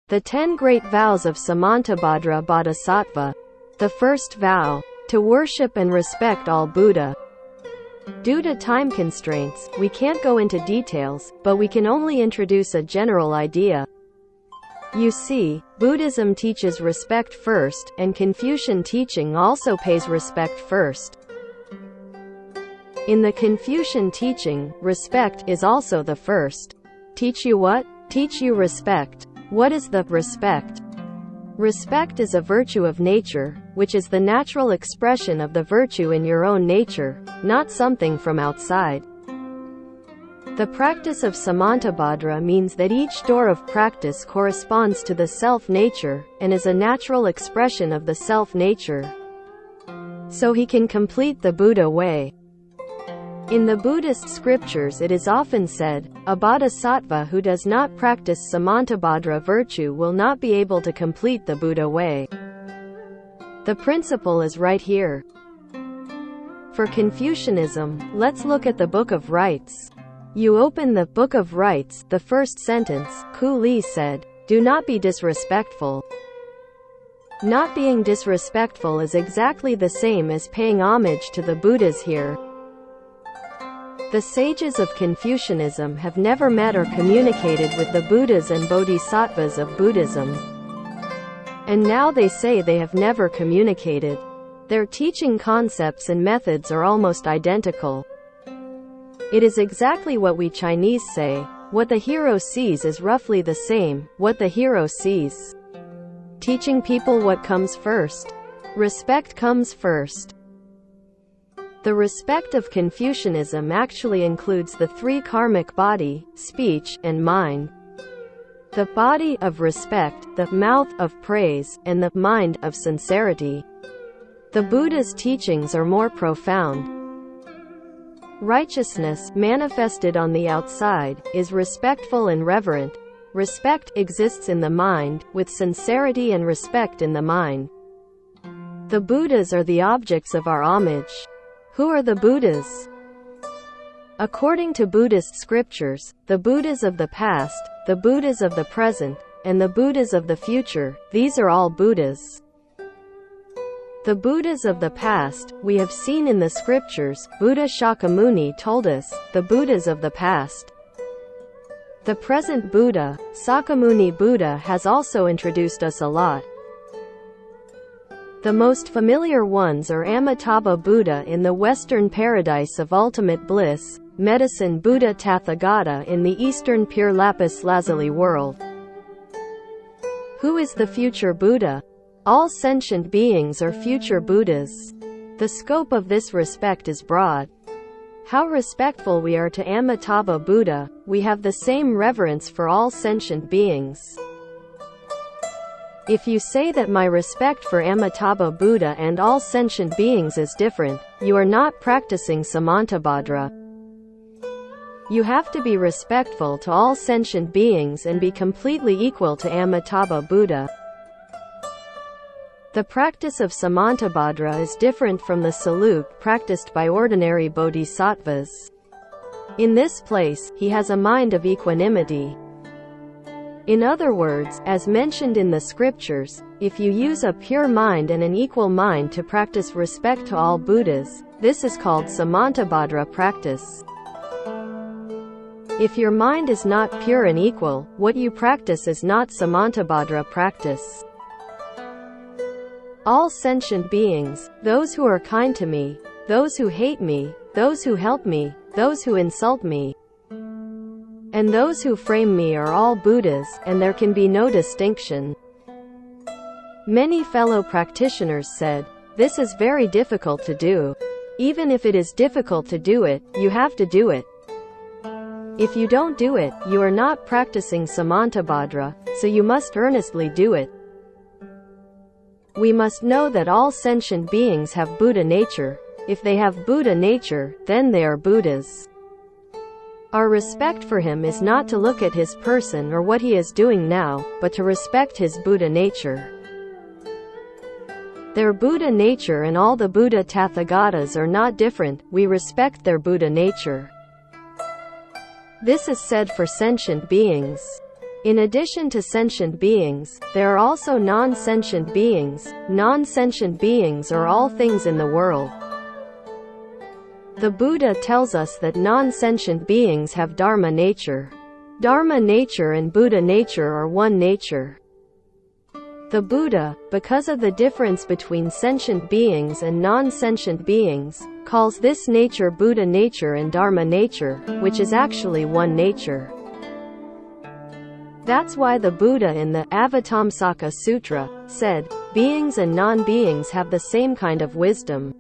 The 10 Great Vows of Samantabhadra Bodhisattva. The first vow: to worship and respect all Buddha. Due to time constraints, we can't go into details, but we can only introduce a general idea. You see, Buddhism teaches respect first, and Confucian teaching also pays respect first. In the Confucian teaching, respect is also the first. Teach you what? Teach you respect. What is the respect? Respect is a virtue of nature, which is the natural expression of the virtue in your own nature, not something from outside. The practice of Samantabhadra means that each door of practice corresponds to the self-nature, and is a natural expression of the self-nature. So he can complete the Buddha way. In the Buddhist scriptures it is often said, a bodhisattva who does not practice Samantabhadra virtue will not be able to complete the Buddha way. The principle is right here. For Confucianism, let's look at the Book of Rites. You open the Book of Rites, the first sentence, Ku Li said, "Do not be disrespectful." Not being disrespectful is exactly the same as paying homage to the Buddhas here. The sages of Confucianism have never met or communicated with the Buddhas and Bodhisattvas of Buddhism. And now they say they have never communicated. Their teaching concepts and methods are almost identical. It is exactly what we Chinese say, what the hero sees is roughly the same, what the hero sees. Teaching people what comes first. Respect comes first. The respect of Confucianism actually includes the three karmic body, speech, and mind. The body of respect, the mouth of praise, and the mind of sincerity. The Buddha's teachings are more profound. Righteousness, manifested on the outside, is respectful and reverent. Respect exists in the mind, with sincerity and respect in the mind. The Buddhas are the objects of our homage. Who are the Buddhas? According to Buddhist scriptures, the Buddhas of the past, the Buddhas of the present, and the Buddhas of the future, these are all Buddhas. The Buddhas of the past, we have seen in the scriptures, Buddha Shakyamuni told us, the Buddhas of the past. The present Buddha, Sakyamuni Buddha, has also introduced us a lot. The most familiar ones are Amitabha Buddha in the Western Paradise of Ultimate Bliss, Medicine Buddha Tathagata in the Eastern Pure Lapis Lazuli world. Who is the future Buddha? All sentient beings are future Buddhas. The scope of this respect is broad. How respectful we are to Amitabha Buddha, we have the same reverence for all sentient beings. If you say that my respect for Amitabha Buddha and all sentient beings is different, you are not practicing Samantabhadra. You have to be respectful to all sentient beings and be completely equal to Amitabha Buddha. The practice of Samantabhadra is different from the salute practiced by ordinary bodhisattvas. In this place, he has a mind of equanimity. In other words, as mentioned in the scriptures, if you use a pure mind and an equal mind to practice respect to all Buddhas, this is called Samantabhadra practice. If your mind is not pure and equal, what you practice is not Samantabhadra practice. All sentient beings, those who are kind to me, those who hate me, those who help me, those who insult me, and those who frame me are all Buddhas, and there can be no distinction. Many fellow practitioners said, "This is very difficult to do. Even if it is difficult to do it, you have to do it. If you don't do it, you are not practicing Samantabhadra, so you must earnestly do it." We must know that all sentient beings have Buddha nature. If they have Buddha nature, then they are Buddhas. Our respect for him is not to look at his person or what he is doing now, but to respect his Buddha nature. Their Buddha nature and all the Buddha Tathagatas are not different, we respect their Buddha nature. This is said for sentient beings. In addition to sentient beings, there are also non-sentient beings. Non-sentient beings are all things in the world. The Buddha tells us that non-sentient beings have Dharma nature. Dharma nature and Buddha nature are one nature. The Buddha, because of the difference between sentient beings and non-sentient beings, calls this nature Buddha nature and Dharma nature, which is actually one nature. That's why the Buddha in the Avatamsaka Sutra said, beings and non-beings have the same kind of wisdom.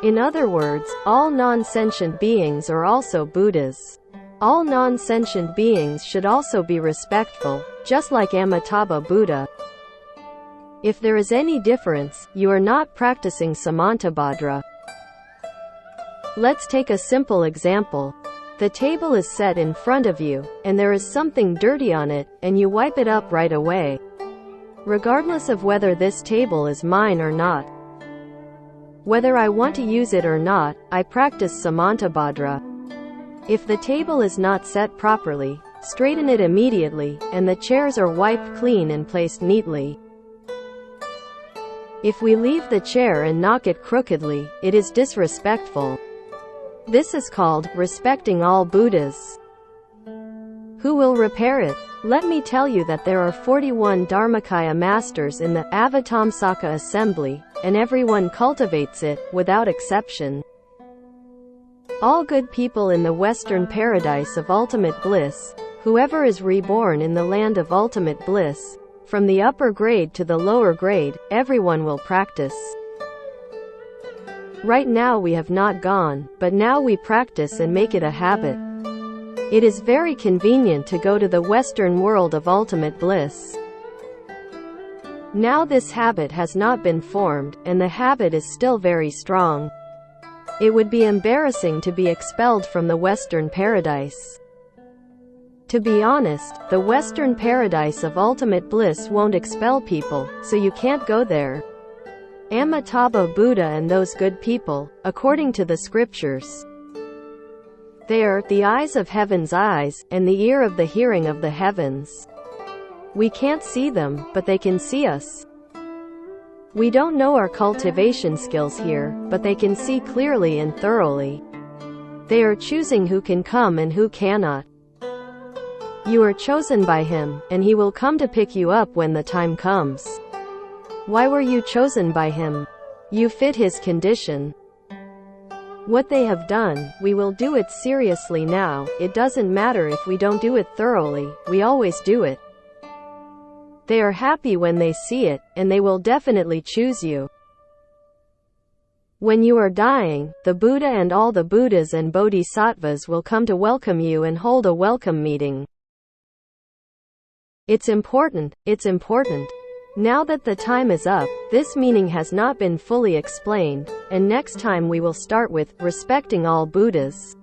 In other words, all non-sentient beings are also Buddhas. All non-sentient beings should also be respectful, just like Amitabha Buddha. If there is any difference, you are not practicing Samantabhadra. Let's take a simple example. The table is set in front of you, and there is something dirty on it, and you wipe it up right away. Regardless of whether this table is mine or not. Whether I want to use it or not, I practice Samantabhadra. If the table is not set properly, straighten it immediately, and the chairs are wiped clean and placed neatly. If we leave the chair and knock it crookedly, it is disrespectful. This is called respecting all Buddhas. Who will repair it? Let me tell you that there are 41 Dharmakaya masters in the Avatamsaka assembly, and everyone cultivates it, without exception. All good people in the Western paradise of ultimate bliss, whoever is reborn in the land of ultimate bliss, from the upper grade to the lower grade, everyone will practice. Right now we have not gone, but now we practice and make it a habit. It is very convenient to go to the Western world of ultimate bliss. Now this habit has not been formed, and the habit is still very strong. It would be embarrassing to be expelled from the Western paradise. To be honest, the Western paradise of ultimate bliss won't expel people, so you can't go there. Amitabha Buddha and those good people, according to the scriptures. They are the eyes of heaven's eyes, and the ear of the hearing of the heavens. We can't see them, but they can see us. We don't know our cultivation skills here, but they can see clearly and thoroughly. They are choosing who can come and who cannot. You are chosen by Him, and He will come to pick you up when the time comes. Why were you chosen by Him? You fit His condition. What they have done, we will do it seriously now. It doesn't matter if we don't do it thoroughly, we always do it. They are happy when they see it, and they will definitely choose you. When you are dying, the Buddha and all the Buddhas and Bodhisattvas will come to welcome you and hold a welcome meeting. It's important, it's important. Now that the time is up, this meaning has not been fully explained, and next time we will start with respecting all Buddhas.